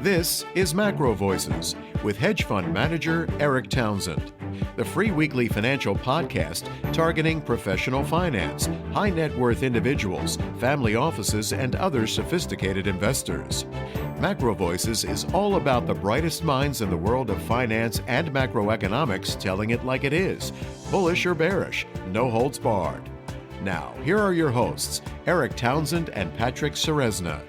This is MacroVoices with hedge fund manager Eric Townsend, the free weekly financial podcast targeting professional finance, high net worth individuals, family offices, and other sophisticated investors. MacroVoices is all about the brightest minds in the world of finance and macroeconomics telling it like it is, bullish or bearish, no holds barred. Now, here are your hosts, Eric Townsend and Patrick Ceresna.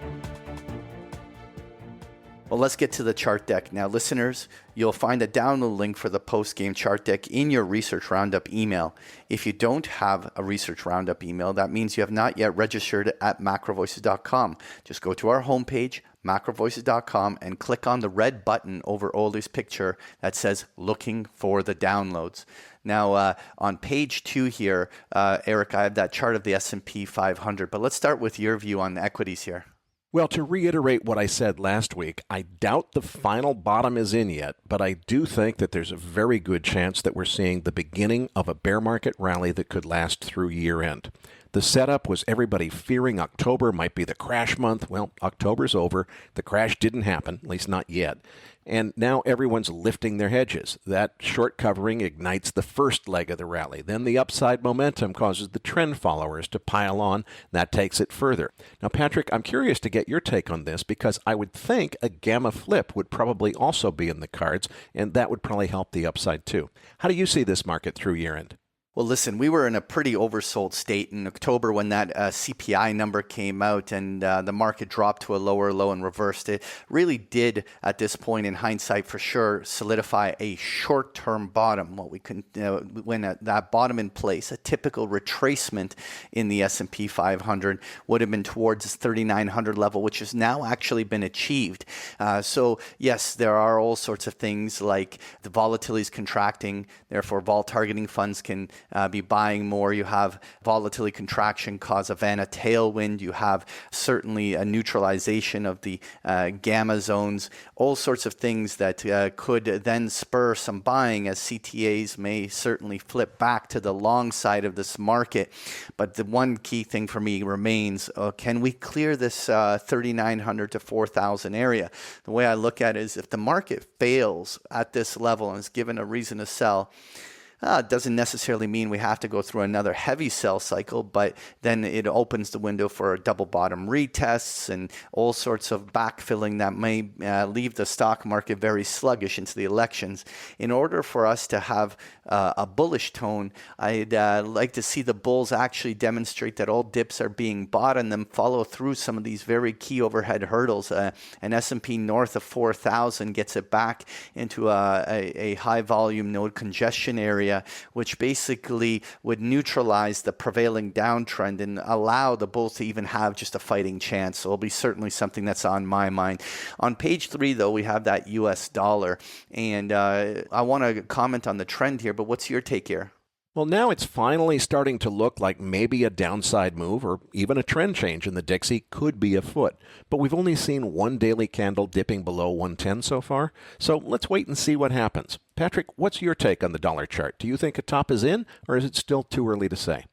Well, let's get to the chart deck. Now, listeners, you'll find a download link for the Postgame chart deck in your Research Roundup email. If you don't have a Research Roundup email, that means you have not yet registered at MacroVoices.com. Just go to our homepage, MacroVoices.com, and click on the red button over Ollie's picture that says Looking for the Downloads. Now, on page 2 here, Eric, I have that chart of the S&P 500, but let's start with your view on the equities here. Well, to reiterate what I said last week, I doubt the final bottom is in yet, but I do think that there's a very good chance that we're seeing the beginning of a bear market rally that could last through year end. The setup was everybody fearing October might be the crash month. Well, October's over. The crash didn't happen, at least not yet. And now everyone's lifting their hedges. That short covering ignites the first leg of the rally. Then the upside momentum causes the trend followers to pile on. That takes it further. Now, Patrick, I'm curious to get your take on this because I would think a gamma flip would probably also be in the cards, and that would probably help the upside too. How do you see this market through year end? Well, listen, we were in a pretty oversold state in October when that CPI number came out and the market dropped to a lower low and reversed. It really did, at this point in hindsight, for sure, solidify a short-term bottom. What we can, when that bottom in place, a typical retracement in the S&P 500 would have been towards this 3,900 level, which has now actually been achieved. So, yes, there are all sorts of things like the volatility is contracting, therefore vol targeting funds can be buying more. You have volatility contraction cause a Vanna tailwind. You have certainly a neutralization of the gamma zones, all sorts of things that could then spur some buying as CTAs may certainly flip back to the long side of this market. But the one key thing for me remains, can we clear this 3,900 to 4,000 area? The way I look at it is if the market fails at this level and is given a reason to sell, it doesn't necessarily mean we have to go through another heavy sell cycle, but then it opens the window for double bottom retests and all sorts of backfilling that may leave the stock market very sluggish into the elections. In order for us to have a bullish tone, I'd like to see the bulls actually demonstrate that all dips are being bought and then follow through some of these very key overhead hurdles. An S&P north of 4,000 gets it back into a high volume node congestion area, which basically would neutralize the prevailing downtrend and allow the bulls to even have just a fighting chance. So it'll be certainly something that's on my mind. On page 3, though, we have that US dollar. And I want to comment on the trend here, but what's your take here? Well, now it's finally starting to look like maybe a downside move or even a trend change in the Dixie could be afoot. But we've only seen one daily candle dipping below 110 so far. So let's wait and see what happens. Patrick, what's your take on the dollar chart? Do you think a top is in, or is it still too early to say?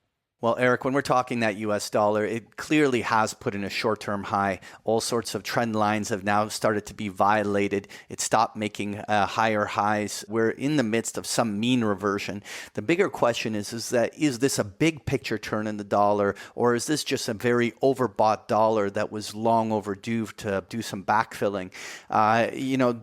Well, Eric, when we're talking that US dollar, it clearly has put in a short-term high. All sorts of trend lines have now started to be violated. It stopped making higher highs. We're in the midst of some mean reversion. The bigger question is this a big picture turn in the dollar, or is this just a very overbought dollar that was long overdue to do some backfilling?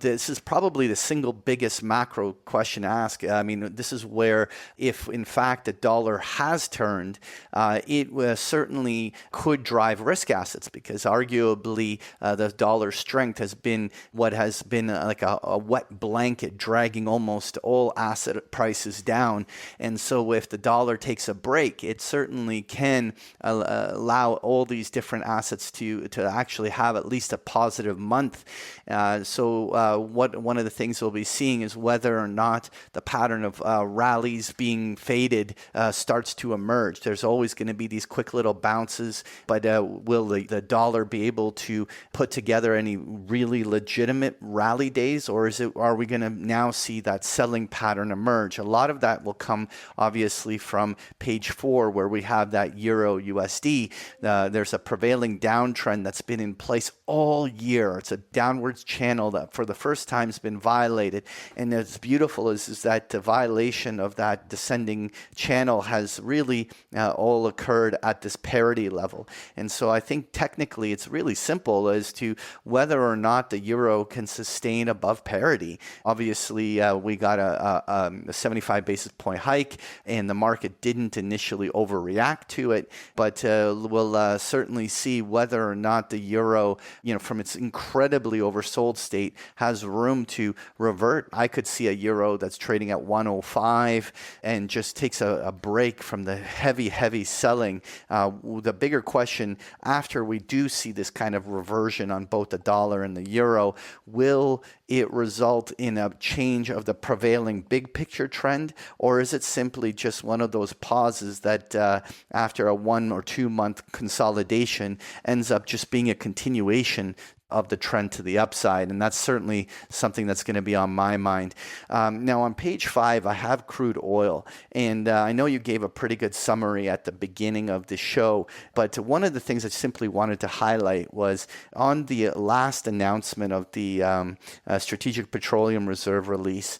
This is probably the single biggest macro question to ask. I mean, this is where if, in fact, the dollar has turned, it certainly could drive risk assets because arguably the dollar strength has been what has been like a wet blanket dragging almost all asset prices down. And so if the dollar takes a break, it certainly can allow all these different assets to actually have at least a positive month. One of the things we'll be seeing is whether or not the pattern of rallies being faded starts to emerge. There's There's always going to be these quick little bounces, but will the dollar be able to put together any really legitimate rally days, or are we going to now see that selling pattern emerge? A lot of that will come obviously from page 4, where we have that Euro USD. There's a prevailing downtrend that's been in place all year. It's a downwards channel that for the first time has been violated, and it's beautiful is that the violation of that descending channel has really all occurred at this parity level. And so I think technically it's really simple as to whether or not the euro can sustain above parity. Obviously, we got a 75 basis point hike, and the market didn't initially overreact to it, but we'll certainly see whether or not the euro, from its incredibly oversold state, has room to revert. I could see a euro that's trading at 105 and just takes a break from the heavy selling. The bigger question, after we do see this kind of reversion on both the dollar and the euro, will it result in a change of the prevailing big picture trend, or is it simply just one of those pauses that after a 1 or 2 month consolidation ends up just being a continuation of the trend to the upside? And that's certainly something that's going to be on my mind. Now on page 5, I have crude oil, and I know you gave a pretty good summary at the beginning of the show, but one of the things I simply wanted to highlight was on the last announcement of the Strategic Petroleum Reserve release,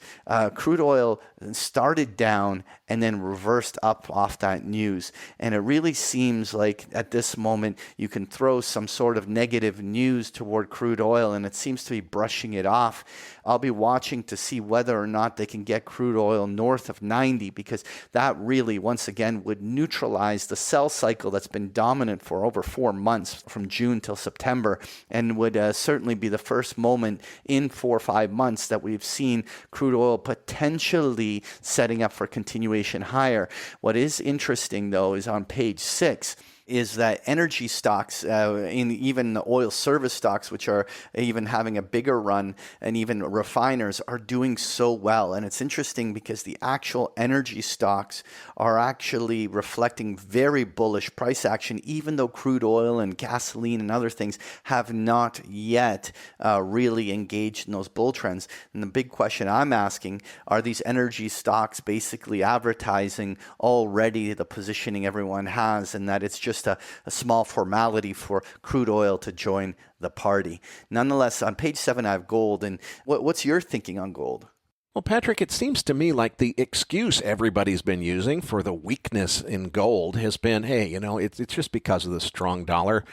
crude oil started down and then reversed up off that news. And it really seems like at this moment you can throw some sort of negative news toward crude oil, and it seems to be brushing it off. I'll be watching to see whether or not they can get crude oil north of 90, because that really, once again, would neutralize the sell cycle that's been dominant for over 4 months from June till September, and would certainly be the first moment in 4 or 5 months that we've seen crude oil potentially setting up for continuation higher. What is interesting, though, is on page 6, is that energy stocks, in even the oil service stocks, which are even having a bigger run, and even refiners are doing so well. And it's interesting because the actual energy stocks are actually reflecting very bullish price action, even though crude oil and gasoline and other things have not yet really engaged in those bull trends. And the big question I'm asking, are these energy stocks basically advertising already the positioning everyone has, and that it's just a small formality for crude oil to join the party? Nonetheless, on page 7, I have gold. And what's your thinking on gold? Well, Patrick, it seems to me like the excuse everybody's been using for the weakness in gold has been, hey, it's just because of the strong dollar.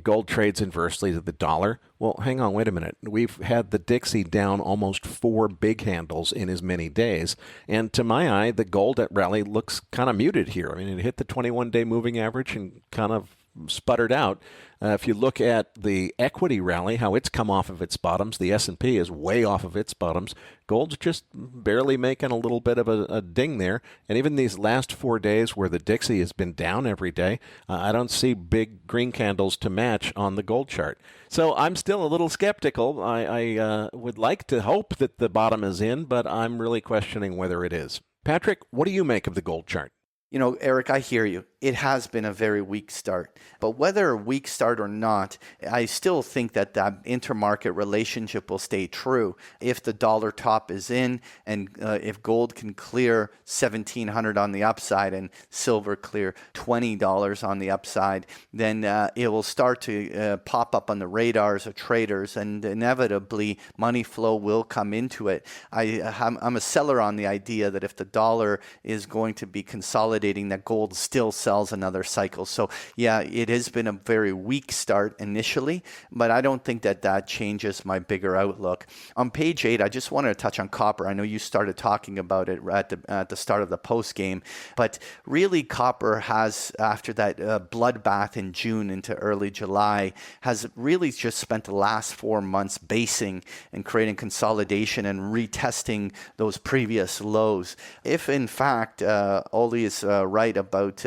Gold trades inversely to the dollar. Well, hang on, wait a minute. We've had the Dixie down almost 4 big handles in as many days. And to my eye, the gold rally looks kind of muted here. I mean, it hit the 21-day moving average and kind of sputtered out. If you look at the equity rally, how it's come off of its bottoms, the S&P is way off of its bottoms. Gold's just barely making a little bit of a ding there. And even these last 4 days where the Dixie has been down every day, I don't see big green candles to match on the gold chart. So I'm still a little skeptical. I would like to hope that the bottom is in, but I'm really questioning whether it is. Patrick, what do you make of the gold chart? Eric, I hear you. It has been a very weak start. But whether a weak start or not, I still think that intermarket relationship will stay true. If the dollar top is in, and if gold can clear $1,700 on the upside and silver clear $20 on the upside, then it will start to pop up on the radars of traders, and inevitably money flow will come into it. I'm a seller on the idea that if the dollar is going to be consolidating, that gold still sells another cycle. So yeah, it has been a very weak start initially, but I don't think that changes my bigger outlook. On page 8, I just wanted to touch on copper. I know you started talking about it at the start of the post game, but really copper has, after that bloodbath in June into early July, has really just spent the last 4 months basing and creating consolidation and retesting those previous lows. If in fact Oli is right about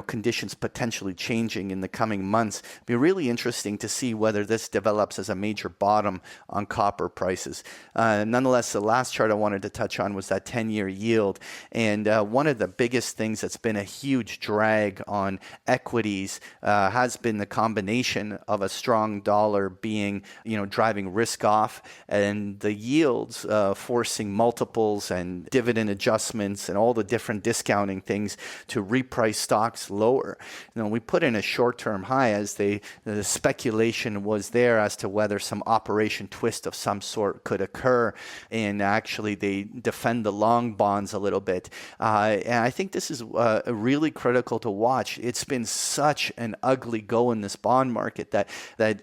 conditions potentially changing in the coming months. It'll be really interesting to see whether this develops as a major bottom on copper prices. Nonetheless, the last chart I wanted to touch on was that 10-year yield. And one of the biggest things that's been a huge drag on equities has been the combination of a strong dollar being, driving risk off, and the yields forcing multiples and dividend adjustments and all the different discounting things to reprice stocks lower. We put in a short-term high as the speculation was there as to whether some operation twist of some sort could occur, and actually they defend the long bonds a little bit. And I think this is really critical to watch. It's been such an ugly go in this bond market that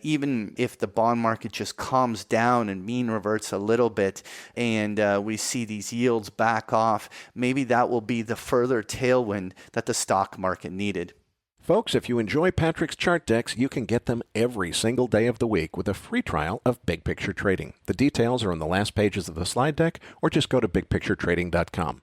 even if the bond market just calms down and mean reverts a little bit, and we see these yields back off, maybe that will be the further tailwind that the stock market needed. Folks, if you enjoy Patrick's chart decks, you can get them every single day of the week with a free trial of Big Picture Trading. The details are on the last pages of the slide deck, or just go to bigpicturetrading.com.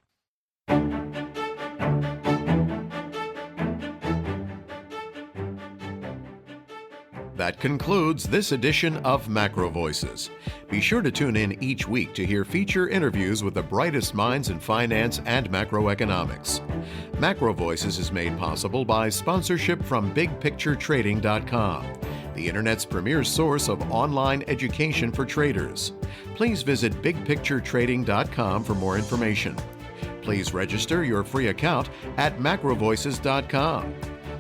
That concludes this edition of MacroVoices. Be sure to tune in each week to hear feature interviews with the brightest minds in finance and macroeconomics. MacroVoices is made possible by sponsorship from BigPictureTrading.com, the Internet's premier source of online education for traders. Please visit BigPictureTrading.com for more information. Please register your free account at MacroVoices.com.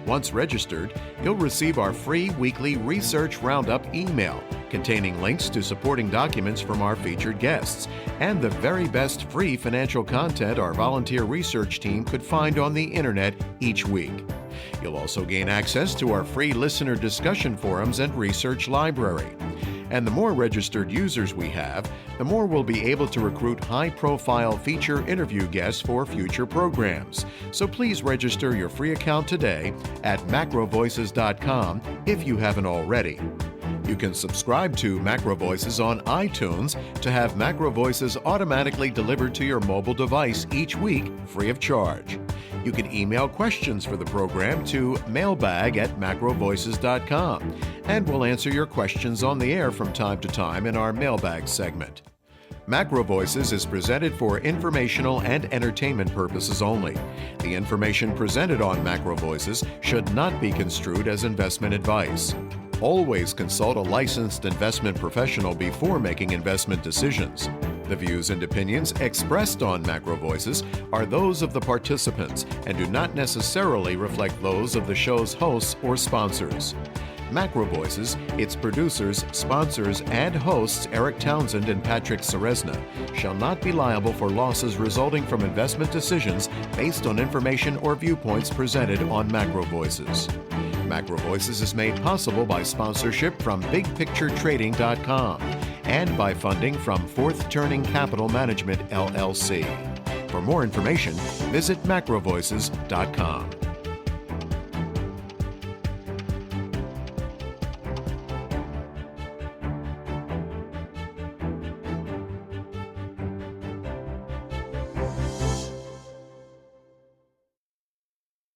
Once registered, you'll receive our free weekly Research Roundup email containing links to supporting documents from our featured guests and the very best free financial content our volunteer research team could find on the internet each week. You'll also gain access to our free listener discussion forums and research library. And the more registered users we have, the more we'll be able to recruit high-profile feature interview guests for future programs. So please register your free account today at macrovoices.com if you haven't already. You can subscribe to MacroVoices on iTunes to have MacroVoices automatically delivered to your mobile device each week free of charge. You can email questions for the program to mailbag@macrovoices.com, and we'll answer your questions on the air from time to time in our mailbag segment. MacroVoices is presented for informational and entertainment purposes only. The information presented on MacroVoices should not be construed as investment advice. Always consult a licensed investment professional before making investment decisions. The views and opinions expressed on MacroVoices are those of the participants and do not necessarily reflect those of the show's hosts or sponsors. MacroVoices, its producers, sponsors, and hosts Eric Townsend and Patrick Ceresna shall not be liable for losses resulting from investment decisions based on information or viewpoints presented on MacroVoices. MacroVoices is made possible by sponsorship from BigPictureTrading.com and by funding from Fourth Turning Capital Management, LLC. For more information, visit macrovoices.com.